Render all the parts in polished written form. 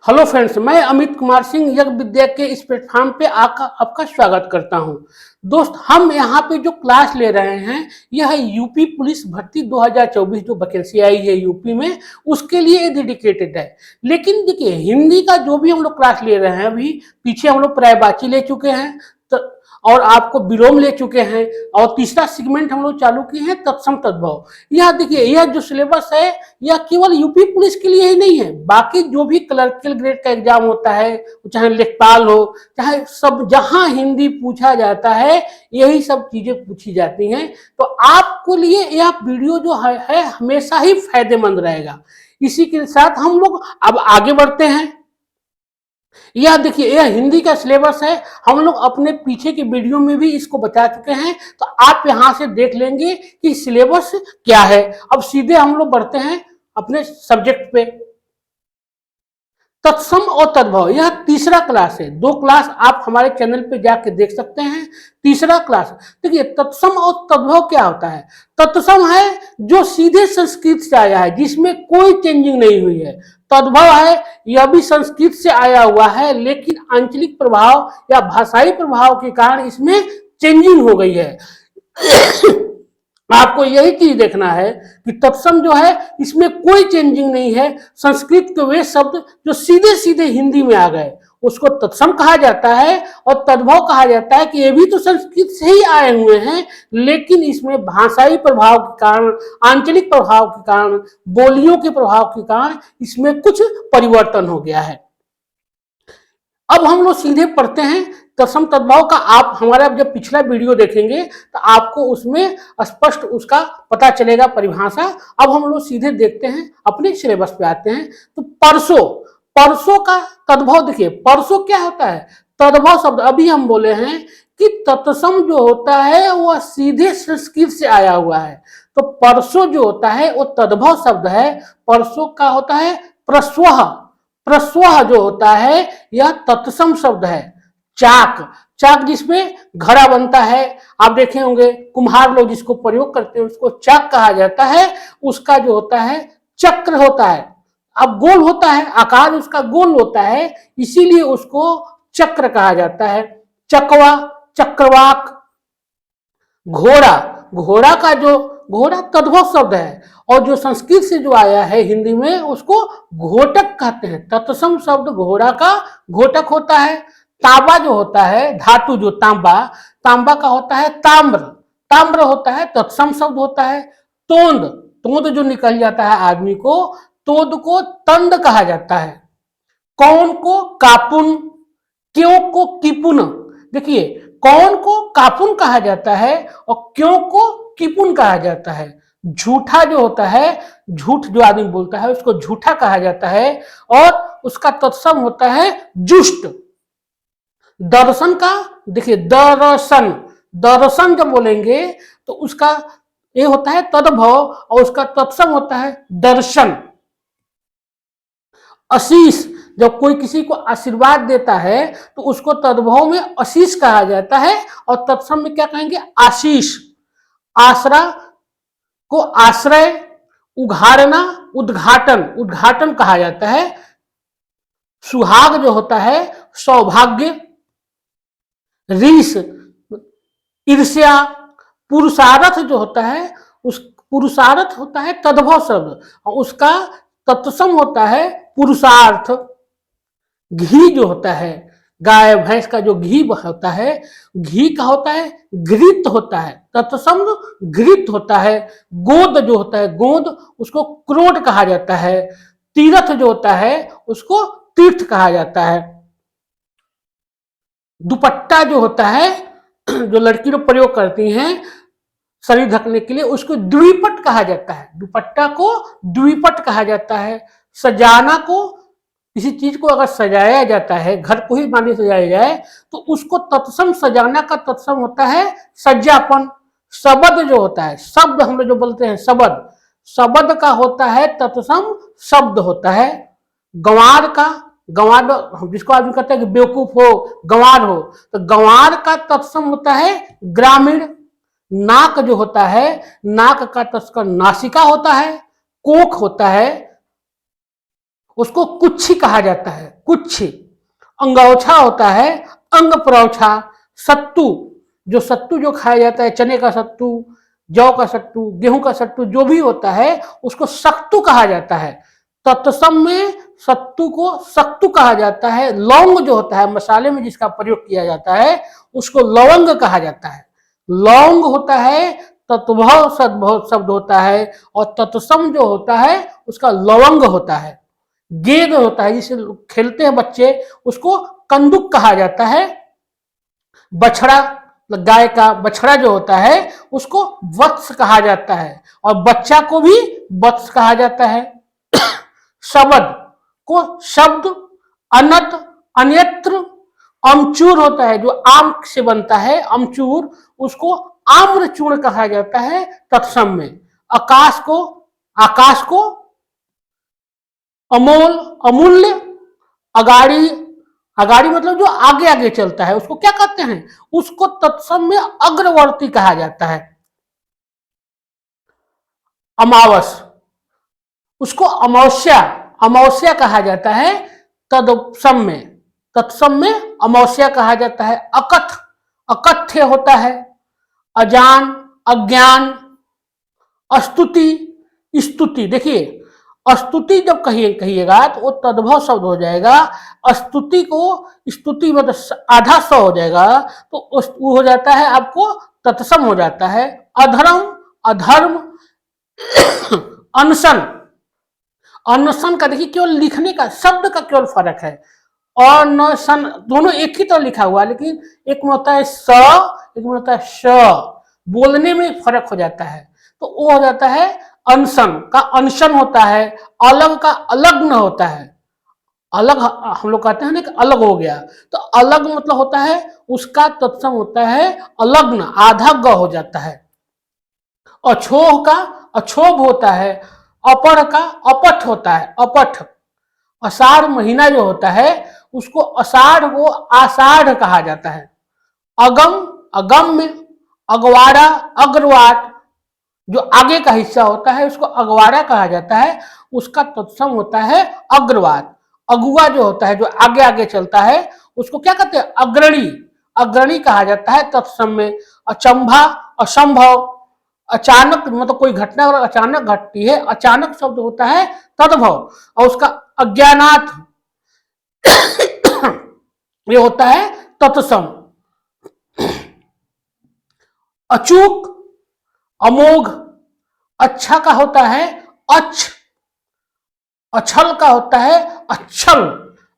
Hello friends, मैं अमित कुमार सिंह यज्ञ विद्या के इस प्लेटफॉर्म पे आपका स्वागत करता हूं। दोस्त, हम यहाँ पे जो क्लास ले रहे हैं यह है यूपी पुलिस भर्ती 2024 जो वैकेंसी आई है यूपी में, उसके लिए डेडिकेटेड है। लेकिन देखिए, हिंदी का जो भी हम लोग क्लास ले रहे हैं, अभी पीछे हम लोग पर्यायवाची ले चुके हैं और आपको विलोम ले चुके हैं, और तीसरा सेगमेंट हम लोग चालू किए हैं तत्सम तद्भव। यह देखिए, यह जो सिलेबस है यह केवल यूपी पुलिस के लिए ही नहीं है, बाकी जो भी क्लर्कल ग्रेड का एग्जाम होता है, चाहे लेखपाल हो, चाहे सब जहां हिंदी पूछा जाता है यही सब चीजें पूछी जाती हैं। तो आपको लिए यह वीडियो जो है हमेशा ही फायदेमंद रहेगा। इसी के साथ हम लोग अब आगे बढ़ते हैं। यह देखिए, यह हिंदी का सिलेबस है। हम लोग अपने पीछे की वीडियो में भी इसको बता चुके हैं, तो आप यहां से देख लेंगे कि सिलेबस क्या है। अब सीधे हम लोग बढ़ते हैं अपने सब्जेक्ट पे। तत्सम और तद्भव, यह तीसरा क्लास है। दो क्लास आप हमारे चैनल पे जाके देख सकते हैं। तीसरा क्लास देखिए, तत्सम और तद्भव क्या होता है। तत्सम है जो सीधे संस्कृत से आया है, जिसमें कोई चेंजिंग नहीं हुई है। तद्भव है, यह भी संस्कृत से आया हुआ है, लेकिन आंचलिक प्रभाव या भाषाई प्रभाव के कारण इसमें चेंजिंग हो गई है। आपको यही चीज देखना है कि तत्सम जो है इसमें कोई चेंजिंग नहीं है। संस्कृत के वे शब्द जो सीधे सीधे हिंदी में आ गए उसको तत्सम कहा जाता है, और तद्भव कहा जाता है कि ये भी तो संस्कृत से ही आए हुए हैं, लेकिन इसमें भाषाई प्रभाव के कारण, आंचलिक प्रभाव के कारण, बोलियों के प्रभाव के कारण इसमें कुछ परिवर्तन हो गया है। अब हम लोग सीधे पढ़ते हैं तत्सम तद्भव का। आप हमारा जब पिछला वीडियो देखेंगे तो आपको उसमें स्पष्ट उसका पता चलेगा परिभाषा। अब हम लोग सीधे देखते हैं, अपने सिलेबस पे आते हैं। तो परसों, परसों का तद्भव देखिए, परसों क्या होता है। तद्भव शब्द अभी हम बोले हैं कि तत्सम जो होता है वह सीधे संस्कृत से आया हुआ है, तो परसों जो होता है वो तद्भव शब्द है। परसों का होता है प्रस्वह। प्रस्वह जो होता है यह तत्सम शब्द है। चाक, चाक जिसमें घड़ा बनता है, आप देखे होंगे कुम्हार लोग जिसको प्रयोग करते हैं उसको चाक कहा जाता है। उसका जो होता है चक्र होता है। अब गोल होता है, आकार उसका गोल होता है, इसीलिए उसको चक्र कहा जाता है। चकवा, चक्रवाक। घोड़ा, घोड़ा का जो घोड़ा तद्भव शब्द है, और जो संस्कृत से जो आया है हिंदी में उसको घोटक कहते हैं। तत्सम शब्द घोड़ा का घोटक होता है। तांबा जो होता है, धातु जो तांबा, तांबा का होता है ताम्र। ताम्र होता है तत्सम शब्द होता है। तोंद, तोंद जो निकल जाता है आदमी को, तोंद को तंद कहा जाता है। कौन को कापुन, क्यों को किपुन। देखिए, कौन को कापुन कहा जाता है और क्यों को किपुन कहा जाता है। झूठा जो होता है, झूठ जो आदमी बोलता है उसको झूठा कहा जाता है, और उसका तत्सम होता है जुष्ट। दर्शन का देखिए, दर्शन, दर्शन जब बोलेंगे तो उसका ये होता है तद्भव, और उसका तत्सम होता है दर्शन। आशीष, जब कोई किसी को आशीर्वाद देता है तो उसको तद्भव में आशीष कहा जाता है, और तत्सम में क्या कहेंगे, आशीष। आसरा को आश्रय, उघाड़ना, उद्घाटन, उद्घाटन कहा जाता है। सुहाग जो होता है सौभाग्य। रीस, ईर्ष्या। पुरुषार्थ जो होता है, उस पुरुषार्थ होता है तद्भव शब्द, और उसका तत्सम होता है पुरुषार्थ। घी जो होता है, गाय भैंस का जो घी होता है, घी का होता है घृत होता है, तत्सम घृत होता है। गोद जो होता है, गोद, उसको क्रोध कहा जाता है। तीर्थ जो होता है उसको तीर्थ कहा जाता है। दुपट्टा जो होता है, जो लड़की लोग प्रयोग करती हैं शरीर ढकने के लिए, उसको द्विपट कहा जाता है। दुपट्टा को द्विपट कहा जाता है। सजाना को, किसी चीज को अगर सजाया जाता है, घर को ही मान लीजिए सजाया जाए, तो उसको तत्सम, सजाना का तत्सम होता है सज्जापन। शब्द जो होता है, शब्द हम लोग जो बोलते हैं शब्द, शब्द का होता है तत्सम शब्द होता है। गंवार का, गंवार जिसको आदमी कहते हैं कि बेवकूफ हो, गंवार हो, तो गंवार का तत्सम होता है ग्रामीण। नाक जो होता है, नाक का तत्सम नासिका होता है। कोख होता है, उसको कुच्छी कहा जाता है, कुच्छी। अंगौछा होता है, अंग प्रौछा। सत्तू, जो सत्तू जो खाया जाता है, चने का सत्तू, जौ का सत्तू, गेहूं का सत्तू, जो भी होता है उसको सत्तू कहा जाता है। तत्सम में सत्तू को सत्तू कहा जाता है। लौंग जो होता है, मसाले में जिसका प्रयोग किया जाता है, उसको लवंग कहा जाता है। लौंग होता है, तत्भव सद्भव शब्द होता है, और तत्सम जो होता है उसका लवंग होता है। गेंद होता है, जिसे खेलते हैं बच्चे, उसको कंदुक कहा जाता है। बछड़ा, गाय का बछड़ा जो होता है उसको वत्स कहा जाता है, और बच्चा को भी वत्स कहा जाता है। शब्द को शब्द, अनत, अन्यत्र। अमचूर होता है, जो आम से बनता है, अमचूर, उसको आम्रचूर्ण कहा जाता है तत्सम में। आकाश को अमोल, अमूल्य। अगाड़ी, अगाड़ी मतलब जो आगे आगे चलता है, उसको क्या कहते हैं? उसको तत्सम में अग्रवर्ती कहा जाता है। अमावस, उसको अमावस्या, अमावस्या कहा जाता है तत्सम में। तत्सम में अमावस्या कहा जाता है। अकथ, अकथ्य होता है। अजान, अज्ञान। स्तुति, स्तुति, देखिए स्तुति जब कहिएगा तो वो तद्भव शब्द हो जाएगा। स्तुति को, स्तुति मतलब आधा स हो जाएगा, तो वो हो जाता है आपको तत्सम हो जाता है। अधर्म, अधर्म। अनशन, अनशन का देखिए केवल लिखने का, शब्द का केवल फर्क है। अनशन दोनों एक ही तरह लिखा हुआ है, लेकिन एक में होता है स, एक में होता है श, बोलने में फर्क हो जाता है। तो वो हो जाता है अनशन का, अनशन होता है। अलग का अलग्न होता है। अलग हम लोग कहते हैं ना कि अलग हो गया, तो अलग मतलब होता है उसका तत्सम होता है अलग्न, आधा ग हो जाता है। अछोह का अछोभ होता है। अपर का अपठ होता है, अपठ। आषाढ़ महीना जो होता है उसको आषाढ़ को आषाढ़ कहा जाता है। अगम, अगम्य। अगवाड़ा, अग्रवाट, जो आगे का हिस्सा होता है उसको अगवाड़ा कहा जाता है, उसका तत्सम होता है अग्रवाट। अगुआ जो होता है, जो आगे आगे चलता है, उसको क्या कहते हैं? अग्रणी, अग्रणी कहा जाता है तत्सम में। अचंभा, असंभव। अचानक मतलब कोई घटना अगर अचानक घटती है, अचानक शब्द होता है तद्भव, और उसका अज्ञानात ये होता है तत्सम। अचूक, अमोघ। अच्छा का होता है अच्छ, अछल का होता है अच्छल,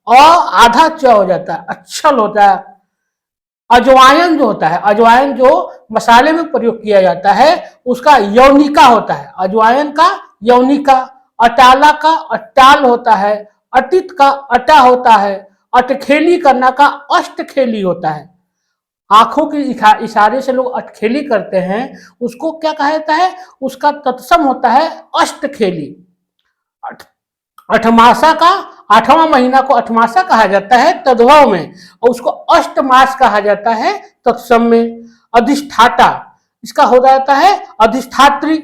और आधा च हो जाता है, अच्छल होता है। अजवायन जो होता है, अजवायन जो मसाले में प्रयोग किया जाता है, उसका यौनिका होता है। अजवायन का यौनिका। अटाला का अट्टाल होता है। अटित का अटा होता है। अटखेली करना का अष्टखेली होता है। आंखों के इशारे से लोग अटखेली करते हैं, उसको क्या कहा जाता है? उसका तत्सम होता है अष्टखेली। अठमासा का, आठवां महीना को अठमासा कहा जाता है तद्भव में, और उसको अष्टमास कहा जाता है तत्सम में। अधिष्ठाता, इसका हो जाता है अधिष्ठात्री।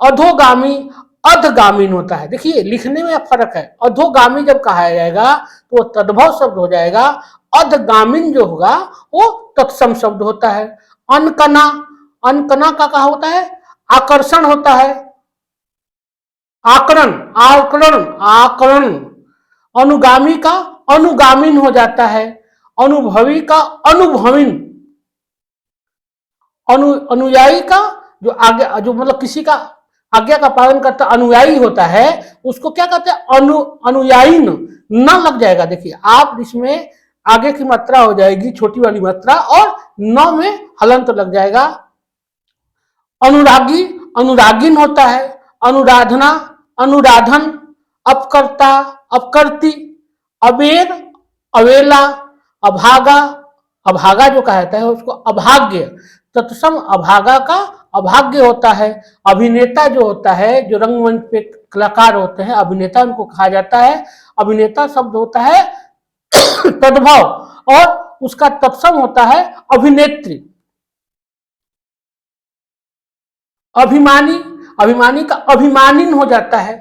अधोगामी, अधगामीन होता है। देखिए लिखने में फर्क है, अधोगामी जब कहा जाएगा तो वो तद्भव शब्द हो जाएगा। अधगामीन जो होगा वो तत्सम शब्द होता है। अनकना, अनकना का कहा होता है आकर्षण होता है। आकरण, आकरण, आकरण। अनुगामी का अनुगामीन हो जाता है। अनुभवी का अनुभवीन। अनुयायी का, जो आगे, जो मतलब किसी का आज्ञा का पालन करता अनुयायी होता है, उसको क्या कहते हैं? अनुयायी न लग जाएगा। देखिए आप इसमें आगे की मात्रा हो जाएगी छोटी वाली मात्रा, और न में हलंत लग जाएगा। अनुरागी, अनुरागिन होता है। अनुराधना, अनुराधन। अपकर्ता, अपकर्ती। अबेर, अवेला। अभागा, अभागा जो कहता है उसको अभाग्य, तत्सम अभागा का अभाग्य होता है। अभिनेता जो होता है, जो रंगमंच पे कलाकार होते हैं, अभिनेता उनको कहा जाता है। अभिनेता शब्द होता है तद्भव, और उसका तत्सम होता है अभिनेत्री। अभिमानी, अभिमानी का अभिमानिन हो जाता है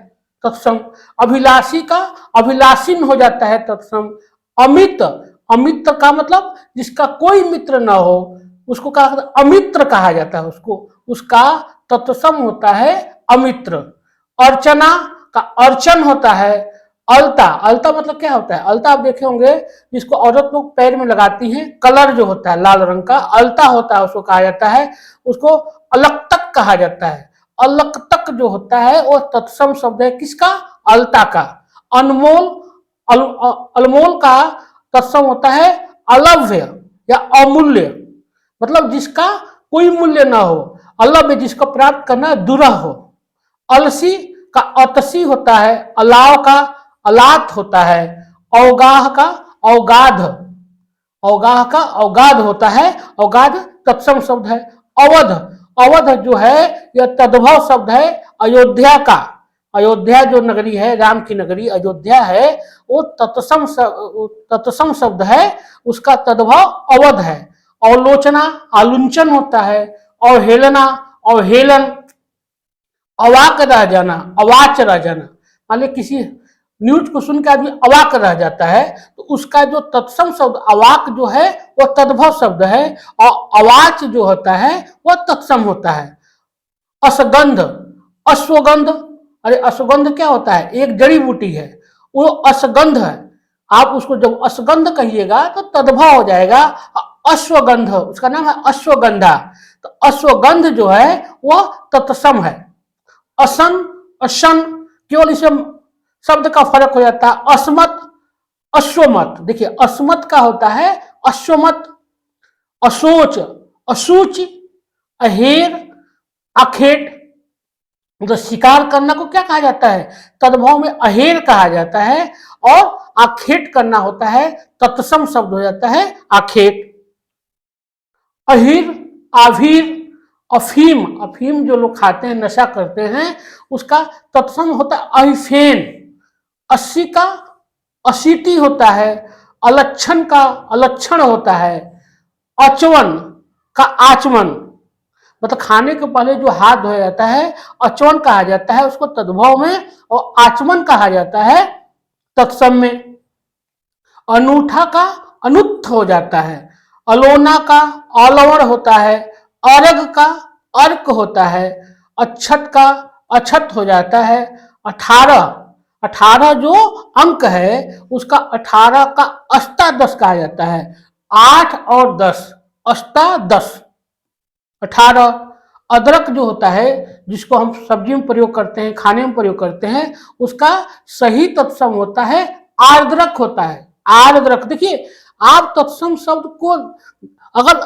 तत्सम। अभिलाषी का अभिलाषीन हो जाता है तत्सम। अमित, अमित्र का मतलब जिसका कोई मित्र ना हो उसको कहा अमित्र कहा जाता है, उसको उसका तत्सम होता है अमित्र। अर्चना का अर्चन होता है। अलता, अलता मतलब क्या होता है? अलता आप देखे होंगे जिसको औरत लोग पैर में लगाती हैं, कलर जो होता है लाल रंग का, अलता होता है, उसको कहा जाता है। उसको अलक्तक कहा जाता है। अलक्तक जो होता है वो तत्सम शब्द है किसका? अलता का। अनमोल, अलमोल का तत्सम होता है अलव्य या अमूल्य, मतलब जिसका कोई मूल्य ना हो, अलव्य जिसको प्राप्त करना दुरह हो। अलसी का अतसी होता है। अलाव का अलात होता है। अवगाह का अवगाध, अवगाह का अवगाध होता है, अवगाध तत्सम शब्द है। अवध, अवध जो है यह तद्भव शब्द है अयोध्या का। अयोध्या जो नगरी है, राम की नगरी अयोध्या है, वो तत्सम शब्द है, उसका तद्भव अवध है। अवलोचना आलुंचन होता है। अवहेलना अवहेलन, अवाक रह जाना, अवाच रह जाना। मान लीजिए किसी न्यूज को सुन के आदमी अवाक रह जाता है तो उसका जो तत्सम शब्द अवाक जो है वह तद्भव शब्द है, और अवाच जो होता है वह तत्सम होता है। असगंध, अश्वगंध, अरे अश्वगंध क्या होता है? एक जड़ी बूटी है, वो असगंध है। आप उसको जब असगंध कहिएगा तो तद्भव हो जाएगा अश्वगंध, उसका नाम है अश्वगंधा। तो अश्वगंध जो है वह तत्सम है। असन, अशन, केवल इसे शब्द का फर्क हो जाता है। अस्मत, अश्वमत, देखिए अस्मत का होता है अश्वमत। अशोच, अशुच, अहेर, अखेट, मतलब शिकार करना को क्या कहा जाता है? तद्भव में अहेर कहा जाता है, और आखेट करना होता है, तत्सम शब्द हो जाता है आखेट। अहिर, आभीर, अफीम, अफीम जो लोग खाते हैं नशा करते हैं उसका तत्सम होता है अहिफेन। अस्सी का अशीति होता है। अलक्षण का अलक्षण होता है। अचवन का आचमन, मतलब खाने के पहले जो हाथ धोया जाता है अचवन कहा जाता है उसको तद्भव में, और आचमन कहा जाता है तत्सम में। अनूठा का अनुत्थ हो जाता है। अलोना का अलवण होता है। अर्घ का अर्क होता है। अक्षत का अछत हो जाता है। 18, 18 जो अंक है उसका 18 का अष्टादश कहा जाता है। 8 और 10, अष्टादश, 18। अदरक जो होता है जिसको हम सब्जी में प्रयोग करते हैं, खाने में प्रयोग करते हैं, उसका सही तत्सम होता है आर्द्रक होता है। आर्द्रक, देखिए आप तत्सम शब्द को अगर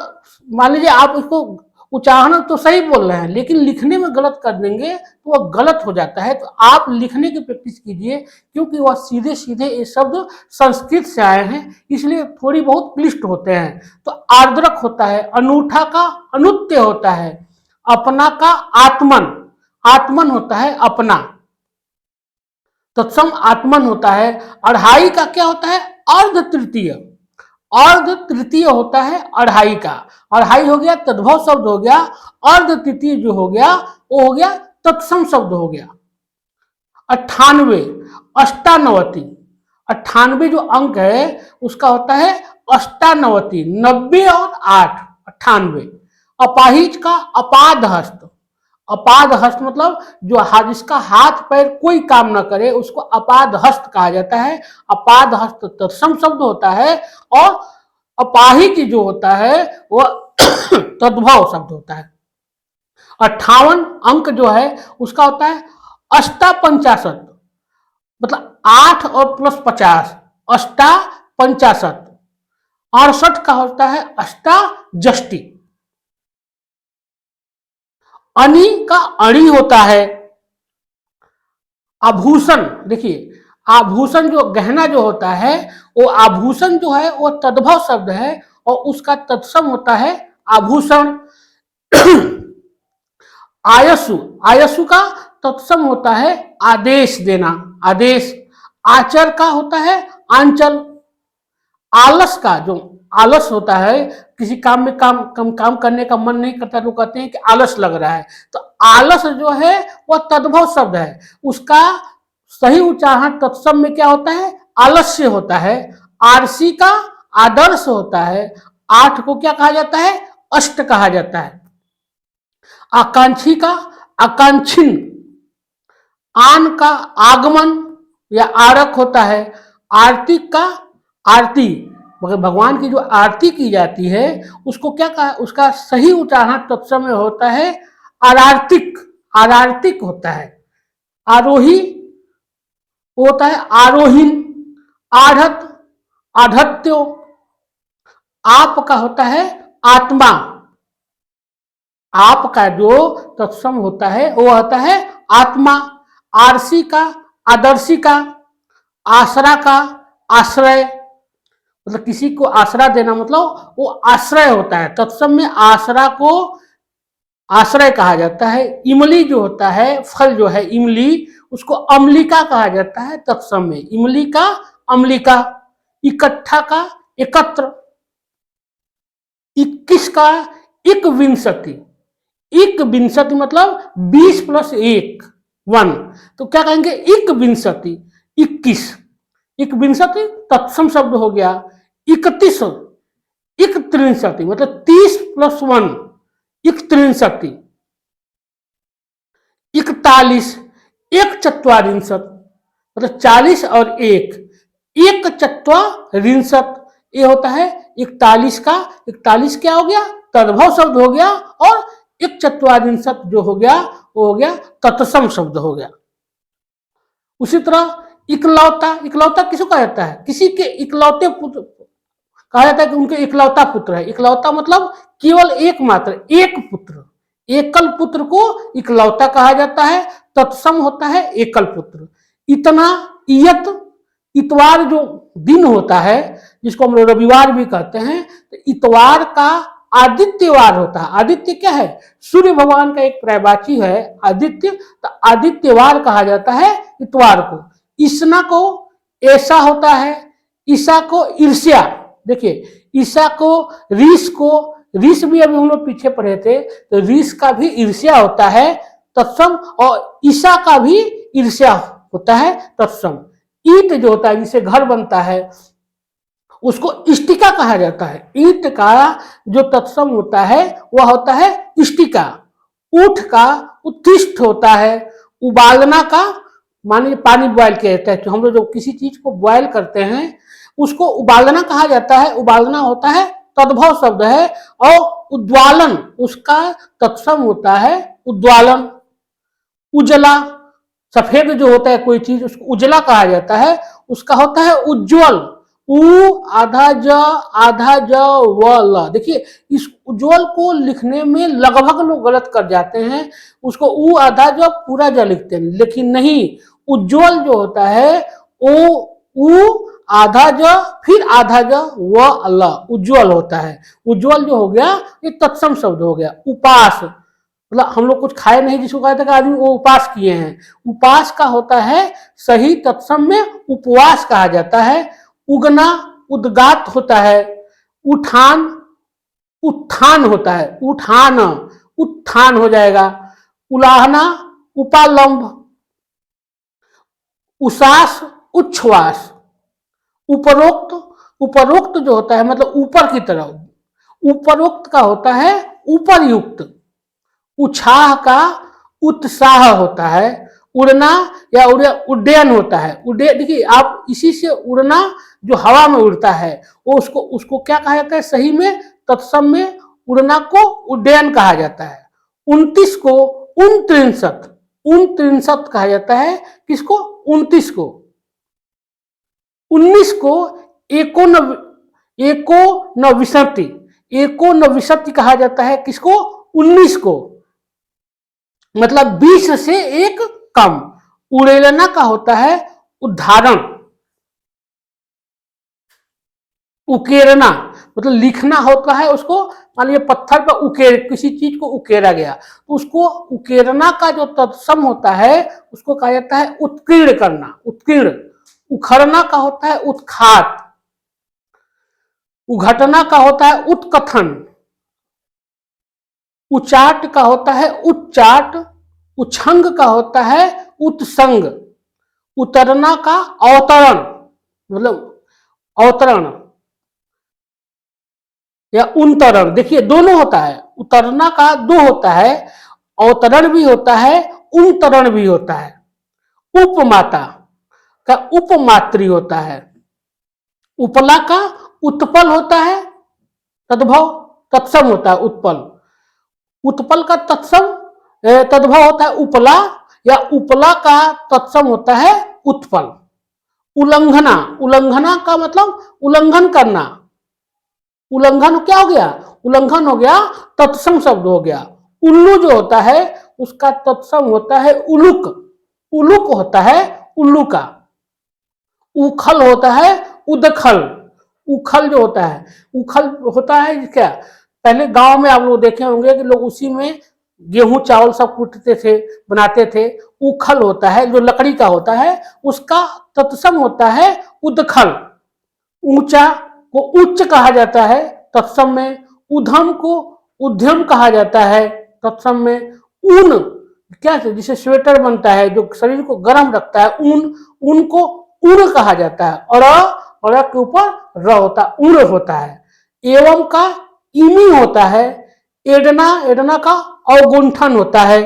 मान लीजिए आप इसको उच्चारण तो सही बोल रहे हैं लेकिन लिखने में गलत कर देंगे तो वह गलत हो जाता है। तो आप लिखने की प्रैक्टिस कीजिए, क्योंकि वह सीधे सीधे ये शब्द संस्कृत से आए हैं इसलिए थोड़ी बहुत क्लिष्ट होते हैं। तो आर्द्रक होता है। अनूठा का अनुत्य होता है। अपना का आत्मन, आत्मन होता है अपना, तत्सम आत्मन होता है। अढ़ाई का क्या होता है? अर्ध तृतीय, अर्ध तृतीय होता है अढ़ाई का। अढ़ाई हो गया तद्भव शब्द हो गया, अर्ध तृतीय जो हो गया वो हो गया तत्सम शब्द हो गया। 98, अष्टानवती, 98 जो अंक है उसका होता है अष्टानवती, 90 और 8, 98। अपाहिज का अपाद हस्त, अपाद हस्त मतलब जो जिसका हाथ पैर कोई काम न करे उसको अपाद हस्त कहा जाता है। अपाद हस्त तत्सम शब्द होता है, और अपाहिज जो होता है वह तद्भव शब्द होता है। 58 अंक जो है उसका होता है अष्टापंचाशत, मतलब 8 और प्लस 50, अष्टापंचाशत। 68 का होता है अष्टाजष्टि। अनी का अणी होता है। आभूषण, देखिए आभूषण जो गहना जो होता है वो आभूषण जो है वो तद्भव शब्द है और उसका तत्सम होता है आभूषण। आयसु, आयसु का तत्सम होता है आदेश देना, आदेश। आचर का होता है आंचल। आलस का जो आलस होता है, किसी काम में काम करने का मन नहीं करता तो कहते हैं कि आलस लग रहा है, तो आलस जो है वह तद्भव शब्द है, उसका सही उच्चारण तत्सम में क्या होता है? आलस्य होता है। आरसी का आदर्श होता है। 8 को क्या कहा जाता है? अष्ट कहा जाता है। आकांक्षी का आकांक्षिन, आन का आगमन या आरक होता है। आरती का आरती, मगर भगवान की जो आरती की जाती है उसको क्या कहा? उसका सही उच्चारण तत्सम में होता है आरार्तिक, आरार्तिक होता है। आरोही होता है आरोहीन, आढ़त आढ़त्यो, आप का होता है आत्मा। आप का जो तत्सम होता है वो होता है आत्मा। आरसी का आदर्शी का, आसरा का आश्रय, मतलब किसी को आसरा देना मतलब वो आश्रय होता है। तत्सम में आसरा को आश्रय कहा जाता है। इमली जो होता है, फल जो है इमली, उसको अम्लिका कहा जाता है तत्सम में। इमली का अम्लिका। इकट्ठा का एकत्र। 21 का एक विंशति। एक विंशति मतलब 20 + 1 1, तो क्या कहेंगे? एक विंशति 21। एक विंशति तत्सम शब्द हो गया। 31 एक त्रिंशति मतलब 30 + 1 एक त्रिंशति। 41 एक चत्वारिंशत मतलब 40 और 1 एक चत्वारिंशत, ये होता है 41 का। 41 क्या हो गया? तद्भव शब्द हो गया। और एक चत्वारिंशत जो हो गया वो हो गया तत्सम शब्द हो गया। उसी तरह इकलौता, इकलौता किसको कहा जाता है? किसी के इकलौते पुत्र कहा जाता है कि उनके इकलौता पुत्र है। इकलौता मतलब केवल एकमात्र, एक पुत्र। एकल पुत्र को इकलौता कहा जाता है। तत्सम होता है एकल पुत्र। इतना, इयत, इतवार जो दिन होता है जिसको हम लोग रविवार भी कहते हैं, तो इतवार का आदित्यवार होता है। आदित्य क्या है? सूर्य भगवान का एक पर्यायवाची है आदित्य, तो आदित्यवार कहा जाता है इतवार को। ईसना को ऐसा होता है। ईसा को ईर्ष्या, देखिए ईसा को, रीस को, रीस भी अभी हम लोग पीछे पढ़े थे, तो रीस का भी ईर्ष्या होता है तत्सम, और ईसा का भी ईर्ष्या होता है तत्सम। ईंट जो होता है जिससे घर बनता है उसको इष्टिका कहा जाता है। ईंट का जो तत्सम होता है वह होता है इष्टिका। ऊठ का उत्तिष्ठ होता है। उबालना का, मानिए पानी बॉयल किया जाता है, तो हम लोग जो किसी चीज को बॉयल करते हैं उसको उबालना कहा जाता है। उबालना होता है तद्भव शब्द है। और उद्वालन उसका तत्सम होता है उद्वालन। उजला, सफेद जो होता है कोई चीज उसको उजला कहा जाता है, उसका होता है उज्ज्वल। उ आधा ज आधा ज व ल। देखिए इस उज्ज्वल को लिखने में लगभग लोग गलत कर जाते हैं, उसको उ आधा ज पूरा ज लिखते हैं, लेकिन नहीं, उज्ज्वल जो होता है वो उ आधा ज फिर आधा ज व ल, उज्ज्वल होता है। उज्ज्वल जो हो गया ये तत्सम शब्द हो गया। उपास मतलब हम लोग कुछ खाए नहीं जिसको कहते हैं आदमी वो उपास किए हैं। उपास का होता है सही तत्सम में उपवास कहा जाता है। उगना उद्गात होता है। उठान उत्थान होता है। उठान उत्थान हो जाएगा। उलाहना उपालंब। उसास उच्छ्वास। उपरोक्त, उपरोक्त जो होता है मतलब ऊपर की तरफ। उपरोक्त का होता है उपरयुक्त। उछाह का उत्साह होता है। उड़ना या उड्डयन होता है। उड्डयन, देखिए आप इसी से उड़ना जो हवा में उड़ता है वो उसको उसको क्या कहा जाता है? सही में तत्सम में उड़ना को उड्डयन कहा जाता है। 29 को उनत्रिंशत, उनत्रिंशत कहा जाता है। किसको? 29 को। 19 को एकोनविंशति, एकोनविंशति कहा जाता है। किसको? 19 को, मतलब 20 से एक कम। उड़ेलना का होता है उद्धारण। उकेरना मतलब लिखना होता है उसको, मान लीजिए पत्थर पर उकेर, किसी चीज को उकेरा गया तो उसको उकेरना का जो तत्सम होता है उसको कहा जाता है उत्कीर्ण करना, उत्कीर्ण। उखड़ना का होता है उत्खात। उघटना का होता है उत्कथन। उचाट का होता है उच्चाट। उछंग का होता है उत्संग। उतरना का अवतरण, मतलब अवतरण या उनतरण, देखिए दोनों होता है, उतरना का दो होता है, अवतरण भी होता है, उनतरण भी होता है। उपमाता का उपमात्री होता है, उपला का उत्पल होता है, तद्भव तत्सम होता है उत्पल, उत्पल का तत्सम तद्भव होता है उपला, या उपला का तत्सम होता है उत्पल। उल्लंघना, उल्लंघना का मतलब उल्लंघन करना, उल्लंघन क्या हो गया, उल्लंघन हो गया, तत्सम शब्द हो गया। उल्लू जो होता है उसका तत्सम होता है उलुक, उलुक होता है उल्लू का। उखल होता है उदखल, उखल जो होता है, उखल होता है क्या, पहले गांव में आप लोग देखे होंगे कि लोग उसी में गेहूं चावल सब कूटते थे, बनाते थे। उखल होता है जो लकड़ी का होता है, उसका तत्सम होता है उदखल। ऊंचा को उच्च कहा जाता है तत्सम में, उधम को उद्यम कहा जाता है तत्सम में। ऊन क्या है, जिसे स्वेटर बनता है, जो शरीर को गर्म रखता है, ऊन, ऊन को उड़ कहा जाता है, और के ऊपर र होता है, उड़ होता है। एवं का इमी होता है, एडना, एडना का अवगुंठन होता है।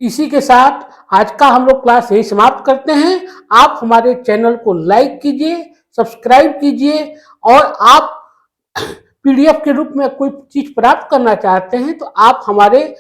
इसी के साथ आज का हम लोग क्लास यही समाप्त करते हैं। आप हमारे चैनल को लाइक कीजिए, सब्सक्राइब कीजिए, और आप पीडीएफ के रूप में कोई चीज प्राप्त करना चाहते हैं तो आप हमारे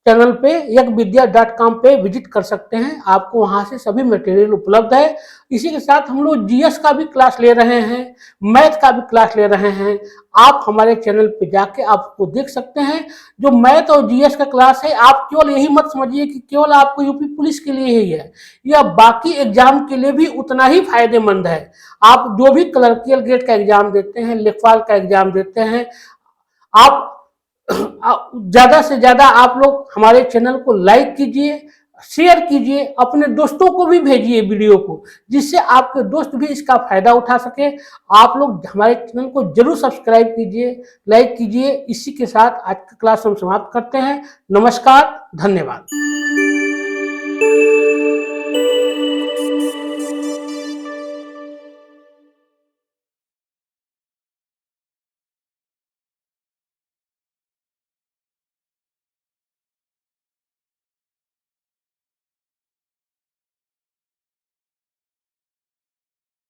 चैनल पे yakvidya.com पे विजिट कर सकते हैं, आपको वहां से सभी मटेरियल उपलब्ध है। इसी के साथ हम लोग जीएस का भी क्लास ले रहे हैं, मैथ का भी क्लास ले रहे हैं, आप हमारे चैनल पे जाके आप उसको देख सकते हैं। जो मैथ और जीएस का क्लास है, आप केवल यही मत समझिए कि केवल आपको यूपी पुलिस के लिए ही है, यह बाकी एग्जाम के लिए भी उतना ही फायदेमंद है। आप जो भी क्लर्कियल ग्रेड का एग्जाम देते हैं, लेखपाल का एग्जाम देते हैं, आप ज्यादा से ज्यादा आप लोग हमारे चैनल को लाइक कीजिए, शेयर कीजिए, अपने दोस्तों को भी भेजिए वीडियो को, जिससे आपके दोस्त भी इसका फायदा उठा सके। आप लोग हमारे चैनल को जरूर सब्सक्राइब कीजिए, लाइक कीजिए। इसी के साथ आज का क्लास हम समाप्त करते हैं। नमस्कार, धन्यवाद।